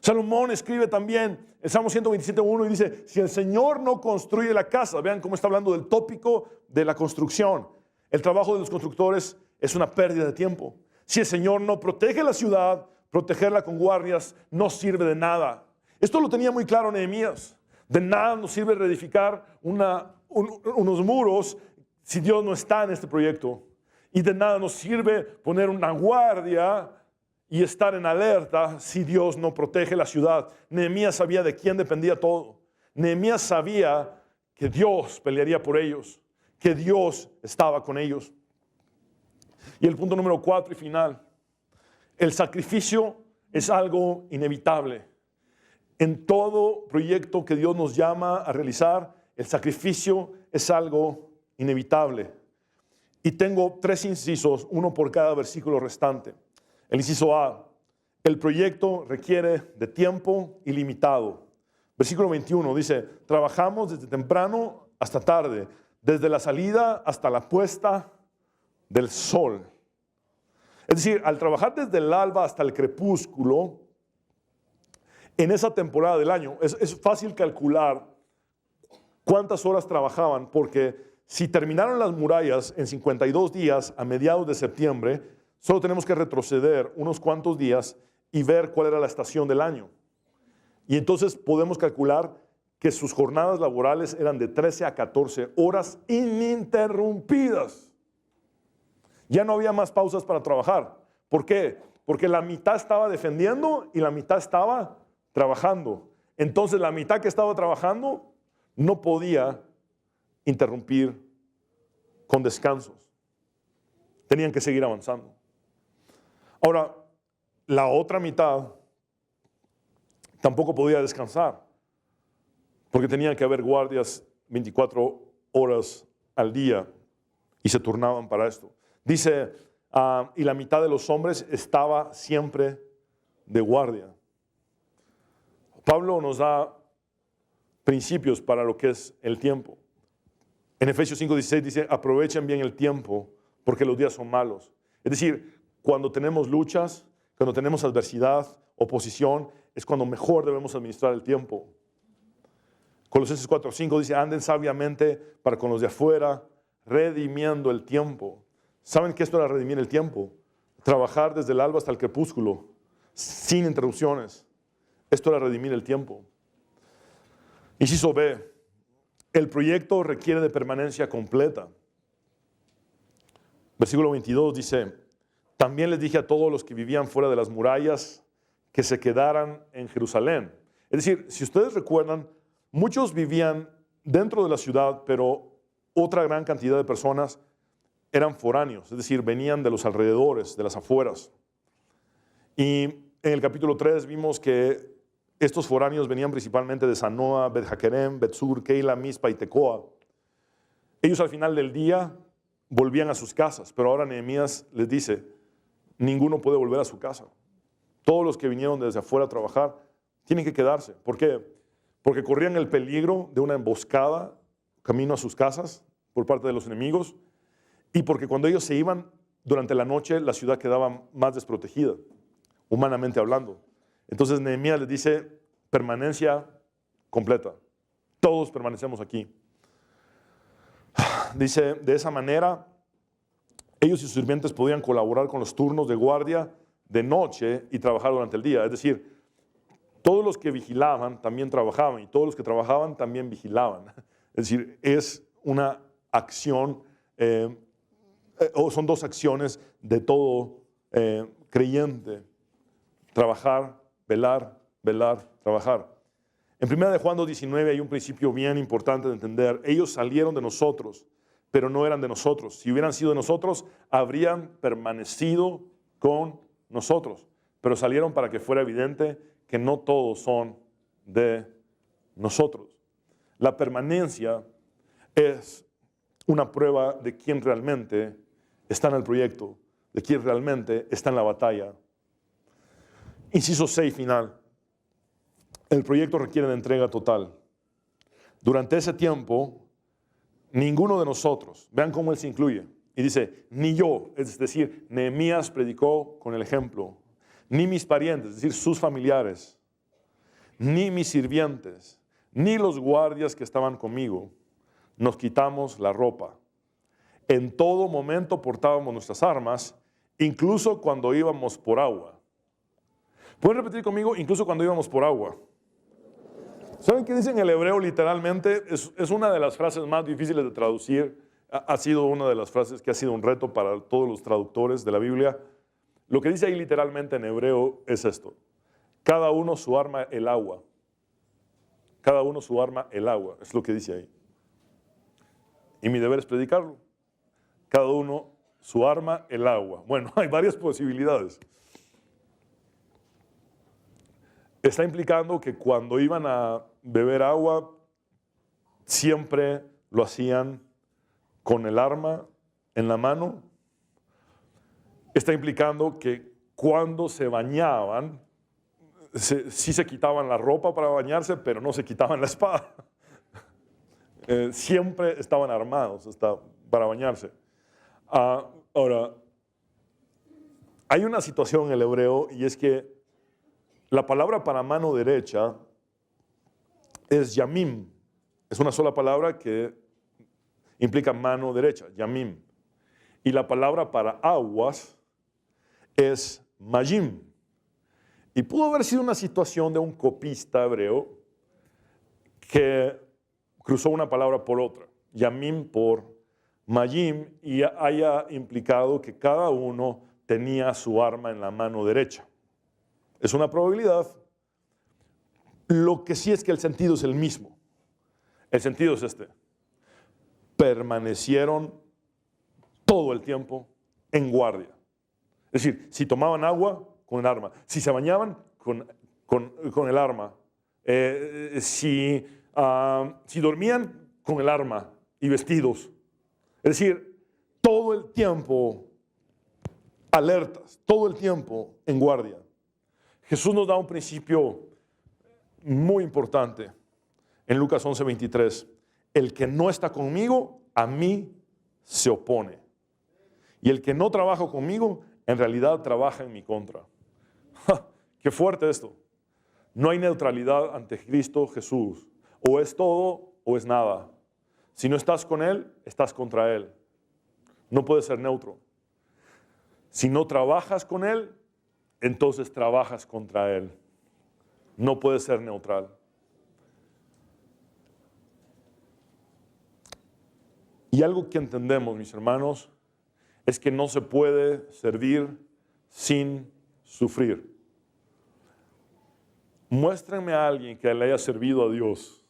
Salomón escribe también el Salmo 127:1 y dice, si el Señor no construye la casa, vean cómo está hablando del tópico de la construcción. El trabajo de los constructores es una pérdida de tiempo. Si el Señor no protege la ciudad, protegerla con guardias no sirve de nada. Esto lo tenía muy claro Nehemías. De nada nos sirve reedificar unos muros si Dios no está en este proyecto. Y de nada nos sirve poner una guardia y estar en alerta si Dios no protege la ciudad. Nehemías sabía de quién dependía todo. Nehemías sabía que Dios pelearía por ellos, que Dios estaba con ellos. Y el punto número 4 y final. El sacrificio es algo inevitable. En todo proyecto que Dios nos llama a realizar, el sacrificio es algo inevitable. Y tengo 3 incisos, uno por cada versículo restante. El inciso A, el proyecto requiere de tiempo ilimitado. Versículo 21 dice, trabajamos desde temprano hasta tarde, desde la salida hasta la puesta del sol. Es decir, al trabajar desde el alba hasta el crepúsculo, en esa temporada del año, es fácil calcular cuántas horas trabajaban, porque si terminaron las murallas en 52 días a mediados de septiembre, solo tenemos que retroceder unos cuantos días y ver cuál era la estación del año. Y entonces podemos calcular que sus jornadas laborales eran de 13 a 14 horas ininterrumpidas. Ya no había más pausas para trabajar. ¿Por qué? Porque la mitad estaba defendiendo y la mitad estaba trabajando. Entonces la mitad que estaba trabajando no podía interrumpir con descansos. Tenían que seguir avanzando. Ahora, la otra mitad tampoco podía descansar, porque tenían que haber guardias 24 horas al día y se turnaban para esto. Dice, y la mitad de los hombres estaba siempre de guardia. Pablo nos da principios para lo que es el tiempo. En Efesios 5:16 dice, aprovechen bien el tiempo porque los días son malos. Es decir, cuando tenemos luchas, cuando tenemos adversidad, oposición, es cuando mejor debemos administrar el tiempo. Colosenses 4:5 dice, anden sabiamente para con los de afuera, redimiendo el tiempo. ¿Saben qué esto era redimir el tiempo? Trabajar desde el alba hasta el crepúsculo, sin interrupciones. Esto era redimir el tiempo. Inciso B, el proyecto requiere de permanencia completa. Versículo 22 dice, también les dije a todos los que vivían fuera de las murallas que se quedaran en Jerusalén. Es decir, si ustedes recuerdan, muchos vivían dentro de la ciudad, pero otra gran cantidad de personas eran foráneos, es decir, venían de los alrededores, de las afueras. Y en el capítulo 3 vimos que estos foráneos venían principalmente de Zanoa, Bet-Hakerem, Bet-Sur, Keila, Mizpa y Tecoa. Ellos al final del día volvían a sus casas, pero ahora Nehemías les dice, ninguno puede volver a su casa. Todos los que vinieron desde afuera a trabajar tienen que quedarse. ¿Por qué? Porque corrían el peligro de una emboscada camino a sus casas por parte de los enemigos y porque cuando ellos se iban durante la noche la ciudad quedaba más desprotegida, humanamente hablando. Entonces Nehemías les dice, permanencia completa. Todos permanecemos aquí. Dice, de esa manera, ellos y sus sirvientes podían colaborar con los turnos de guardia de noche y trabajar durante el día. Es decir, todos los que vigilaban también trabajaban y todos los que trabajaban también vigilaban. Es decir, es una acción, o son dos acciones de todo creyente. Trabajar, velar, velar, trabajar. En 1 de Juan 2:19 hay un principio bien importante de entender. Ellos salieron de nosotros, pero no eran de nosotros. Si hubieran sido de nosotros, habrían permanecido con nosotros. Pero salieron para que fuera evidente que no todos son de nosotros. La permanencia es una prueba de quién realmente está en el proyecto, de quién realmente está en la batalla. Inciso 6 final. El proyecto requiere de entrega total. Durante ese tiempo, ninguno de nosotros, vean cómo él se incluye, y dice, ni yo, es decir, Nehemías predicó con el ejemplo, ni mis parientes, es decir, sus familiares, ni mis sirvientes, ni los guardias que estaban conmigo, nos quitamos la ropa. En todo momento portábamos nuestras armas, incluso cuando íbamos por agua. ¿Pueden repetir conmigo? Incluso cuando íbamos por agua. ¿Saben qué dice en el hebreo literalmente? Es una de las frases más difíciles de traducir ha sido una de las frases que ha sido un reto para todos los traductores de la Biblia. Lo que dice ahí literalmente en hebreo es esto: cada uno su arma el agua. Cada uno su arma el agua, es lo que dice ahí. Y mi deber es predicarlo. Cada uno su arma el agua. Bueno, hay varias posibilidades. Está implicando que cuando iban a beber agua, siempre lo hacían con el arma en la mano. Está implicando que cuando se bañaban, sí se quitaban la ropa para bañarse, pero no se quitaban la espada. Siempre estaban armados para bañarse. Ahora, hay una situación en el hebreo, y es que la palabra para mano derecha es yamim. Es una sola palabra que implica mano derecha, yamim. Y la palabra para aguas es mayim. Y pudo haber sido una situación de un copista hebreo que cruzó una palabra por otra, yamim por mayim, y haya implicado que cada uno tenía su arma en la mano derecha. Es una probabilidad. Lo que sí es que el sentido es el mismo. El sentido es este: permanecieron todo el tiempo en guardia. Es decir, si tomaban agua, con el arma. Si se bañaban, con el arma. Si dormían, con el arma y vestidos. Es decir, todo el tiempo alertas, todo el tiempo en guardia. Jesús nos da un principio muy importante en Lucas 11:23. El que no está conmigo, a mí se opone. Y el que no trabaja conmigo, en realidad trabaja en mi contra. ¡Qué fuerte esto! No hay neutralidad ante Cristo Jesús. O es todo o es nada. Si no estás con Él, estás contra Él. No puedes ser neutro. Si no trabajas con Él, entonces trabajas contra Él. No puedes ser neutral. Y algo que entendemos, mis hermanos, es que no se puede servir sin sufrir. Muéstrenme a alguien que le haya servido a Dios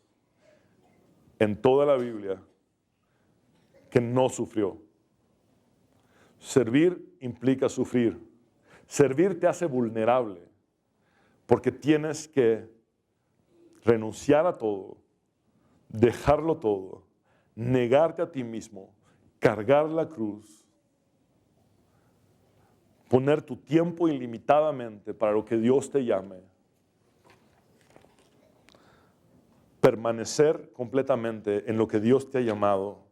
en toda la Biblia que no sufrió. Servir implica sufrir. Servir te hace vulnerable porque tienes que renunciar a todo, dejarlo todo, negarte a ti mismo, cargar la cruz, poner tu tiempo ilimitadamente para lo que Dios te llame, permanecer completamente en lo que Dios te ha llamado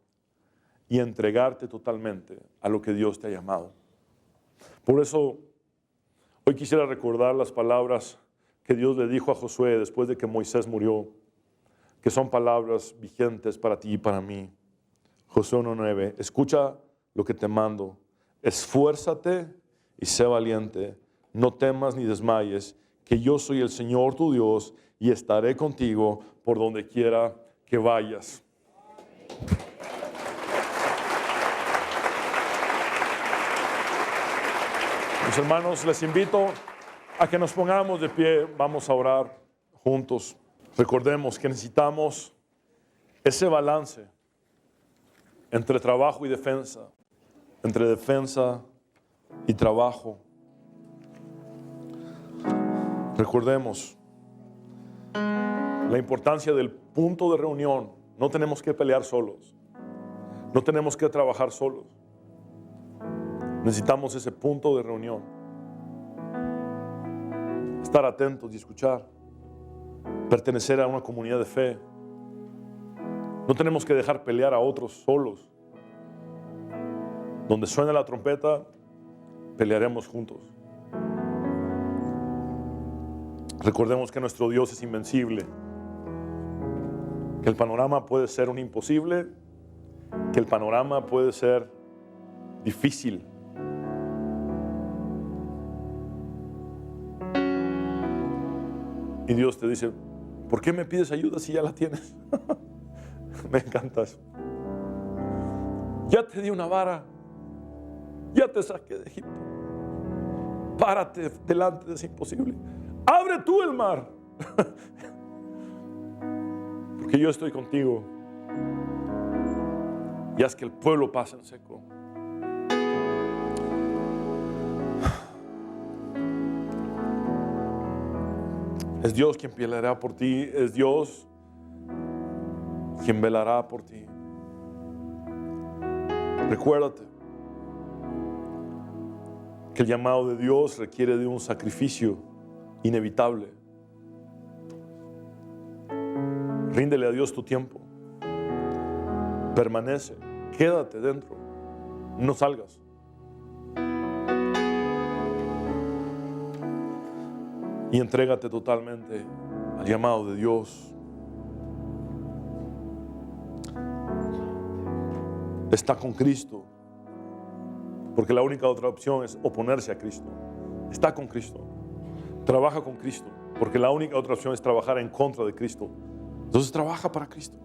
y entregarte totalmente a lo que Dios te ha llamado. Por eso, hoy quisiera recordar las palabras que Dios le dijo a Josué después de que Moisés murió, que son palabras vigentes para ti y para mí. Josué 1:9, escucha lo que te mando, esfuérzate y sé valiente, no temas ni desmayes, que yo soy el Señor tu Dios y estaré contigo por donde quiera que vayas. Mis hermanos, les invito a que nos pongamos de pie, vamos a orar juntos. Recordemos que necesitamos ese balance entre trabajo y defensa, entre defensa y trabajo. Recordemos la importancia del punto de reunión. No tenemos que pelear solos, no tenemos que trabajar solos. Necesitamos ese punto de reunión. Estar atentos y escuchar. Pertenecer a una comunidad de fe. No tenemos que dejar pelear a otros solos. Donde suene la trompeta, pelearemos juntos. Recordemos que nuestro Dios es invencible. Que el panorama puede ser un imposible. Que el panorama puede ser difícil. Y Dios te dice, ¿por qué me pides ayuda si ya la tienes? Me encanta eso. Ya te di una vara. Ya te saqué de Egipto. Párate delante de ese imposible. Abre tú el mar. Porque yo estoy contigo. Y haz que el pueblo pase en seco. Es Dios quien peleará por ti. Es Dios quien velará por ti. Recuérdate que el llamado de Dios requiere de un sacrificio inevitable. Ríndele a Dios tu tiempo. Permanece. Quédate dentro. No salgas. Y entrégate totalmente al llamado de Dios. Está con Cristo. Porque la única otra opción es oponerse a Cristo. Está con Cristo. Trabaja con Cristo. Porque la única otra opción es trabajar en contra de Cristo. Entonces trabaja para Cristo.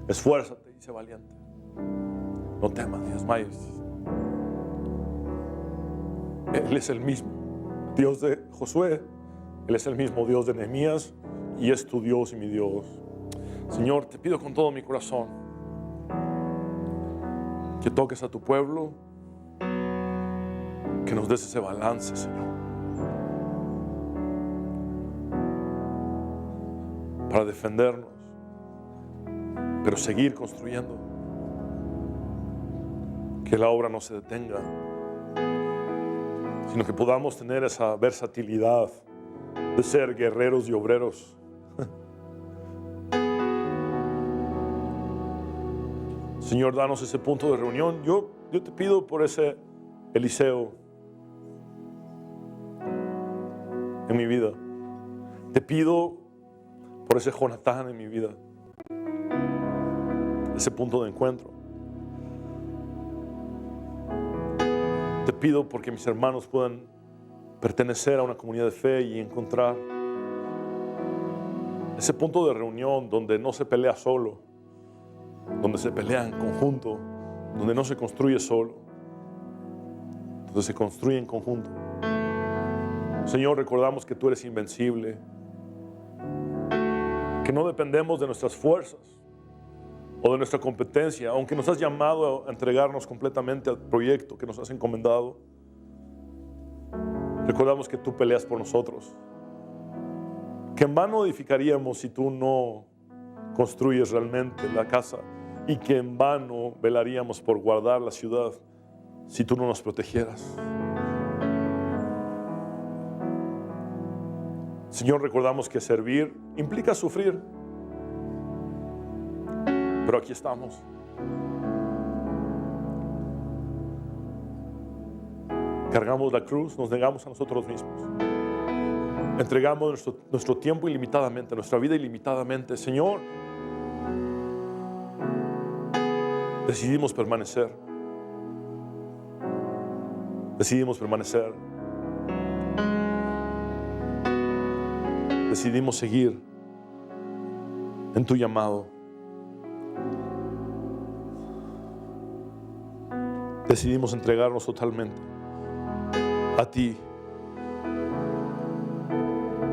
Esfuérzate y sé valiente. No temas ni desmayes. Él es el mismo Dios de Josué. Él es el mismo Dios de Nehemías. Y es tu Dios y mi Dios. Señor, te pido con todo mi corazón que toques a tu pueblo, que nos des ese balance, Señor, para defendernos, pero seguir construyendo, que la obra no se detenga, sino que podamos tener esa versatilidad de ser guerreros y obreros. Señor, danos ese punto de reunión. Yo te pido por ese Eliseo en mi vida. Te pido por ese Jonatán en mi vida. Ese punto de encuentro. Te pido porque mis hermanos puedan pertenecer a una comunidad de fe y encontrar ese punto de reunión donde no se pelea solo, donde se pelea en conjunto, donde no se construye solo, donde se construye en conjunto. Señor, recordamos que tú eres invencible, que no dependemos de nuestras fuerzas o de nuestra competencia, aunque nos has llamado a entregarnos completamente al proyecto que nos has encomendado. Recordamos que tú peleas por nosotros, que en vano edificaríamos si tú no construyes realmente la casa, y que en vano velaríamos por guardar la ciudad si tú no nos protegieras. Señor, recordamos que servir implica sufrir, pero aquí estamos. Cargamos la cruz, nos negamos a nosotros mismos, entregamos nuestro tiempo ilimitadamente, nuestra vida ilimitadamente. Señor, decidimos permanecer. Decidimos permanecer. Decidimos seguir en tu llamado. Decidimos entregarnos totalmente a ti.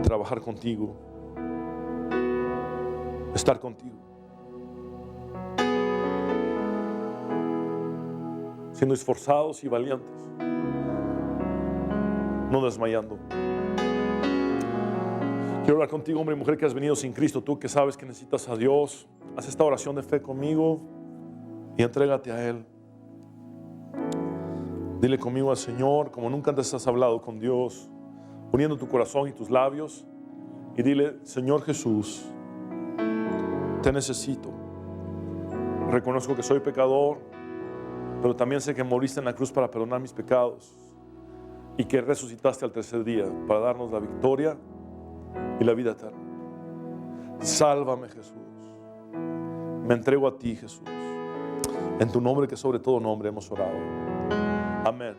Trabajar contigo. Estar contigo. Siendo esforzados y valientes, no desmayando. Quiero hablar contigo, hombre y mujer que has venido sin Cristo, tú que sabes que necesitas a Dios. Haz esta oración de fe conmigo y entrégate a Él. Dile conmigo al Señor, como nunca antes has hablado con Dios, uniendo tu corazón y tus labios, y dile: Señor Jesús, te necesito. Reconozco que soy pecador, pero también sé que moriste en la cruz para perdonar mis pecados y que resucitaste al tercer día para darnos la victoria y la vida eterna. Sálvame, Jesús. Me entrego a ti, Jesús. En tu nombre, que sobre todo nombre, hemos orado. Amén.